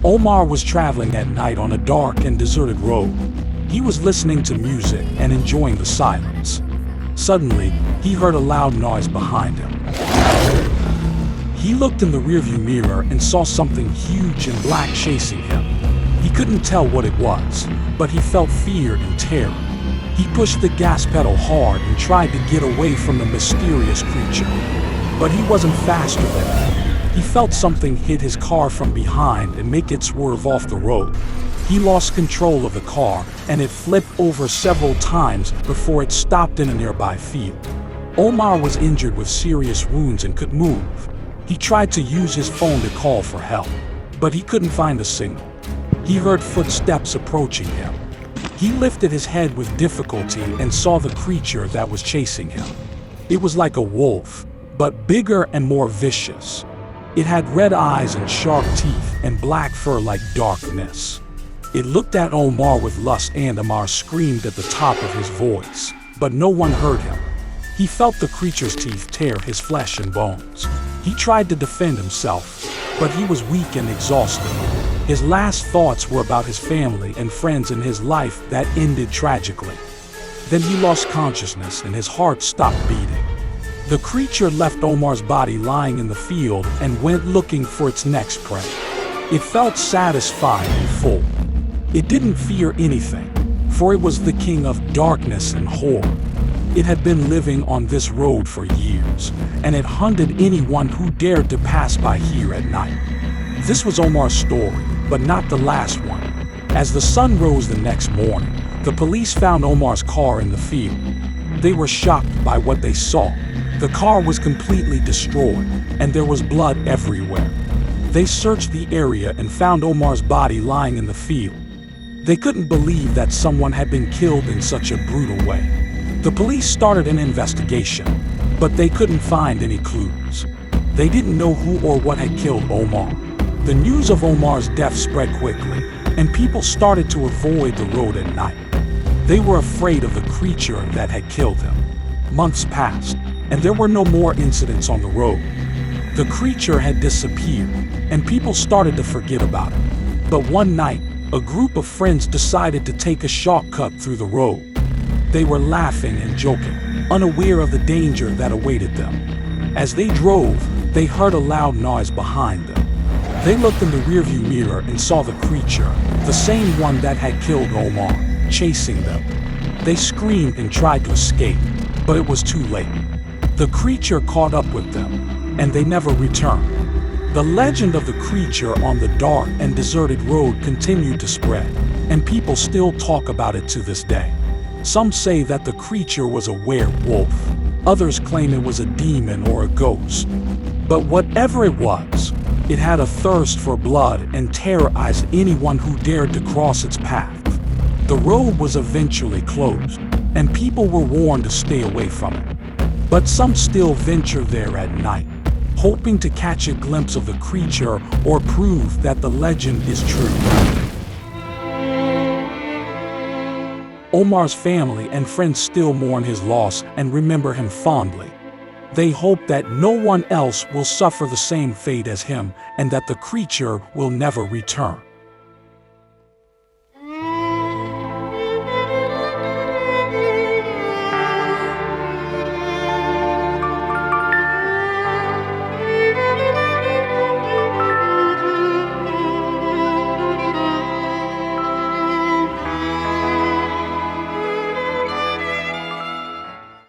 Omar was traveling at night on a dark and deserted road. He was listening to music and enjoying the silence. Suddenly, he heard a loud noise behind him. He looked in the rearview mirror and saw something huge and black chasing him. He couldn't tell what it was, but he felt fear and terror. He pushed the gas pedal hard and tried to get away from the mysterious creature. But he wasn't faster than it. He felt something hit his car from behind and make it swerve off the road. He lost control of the car and it flipped over several times before it stopped in a nearby field. Omar was injured with serious wounds and could move. He tried to use his phone to call for help, but he couldn't find a signal. He heard footsteps approaching him. He lifted his head with difficulty and saw the creature that was chasing him. It was like a wolf, but bigger and more vicious. It had red eyes and sharp teeth and black fur like darkness. It looked at Omar with lust and Omar screamed at the top of his voice, but no one heard him. He felt the creature's teeth tear his flesh and bones. He tried to defend himself, but he was weak and exhausted. His last thoughts were about his family and friends and his life that ended tragically. Then he lost consciousness and his heart stopped beating. The creature left Omar's body lying in the field and went looking for its next prey. It felt satisfied and full. It didn't fear anything, for it was the king of darkness and horror. It had been living on this road for years, and it hunted anyone who dared to pass by here at night. This was Omar's story, but not the last one. As the sun rose the next morning, the police found Omar's car in the field. They were shocked by what they saw. The car was completely destroyed, and there was blood everywhere. They searched the area and found Omar's body lying in the field. They couldn't believe that someone had been killed in such a brutal way. The police started an investigation, but they couldn't find any clues. They didn't know who or what had killed Omar. The news of Omar's death spread quickly, and people started to avoid the road at night. They were afraid of the creature that had killed him. Months passed, and there were no more incidents on the road. The creature had disappeared, and people started to forget about it. But one night, a group of friends decided to take a shortcut through the road. They were laughing and joking, unaware of the danger that awaited them. As they drove, they heard a loud noise behind them. They looked in the rearview mirror and saw the creature, the same one that had killed Omar, chasing them. They screamed and tried to escape, but it was too late. The creature caught up with them, and they never returned. The legend of the creature on the dark and deserted road continued to spread, and people still talk about it to this day. Some say that the creature was a werewolf. Others claim it was a demon or a ghost. But whatever it was, it had a thirst for blood and terrorized anyone who dared to cross its path. The road was eventually closed, and people were warned to stay away from it. But some still venture there at night, hoping to catch a glimpse of the creature or prove that the legend is true. Omar's family and friends still mourn his loss and remember him fondly. They hope that no one else will suffer the same fate as him and that the creature will never return.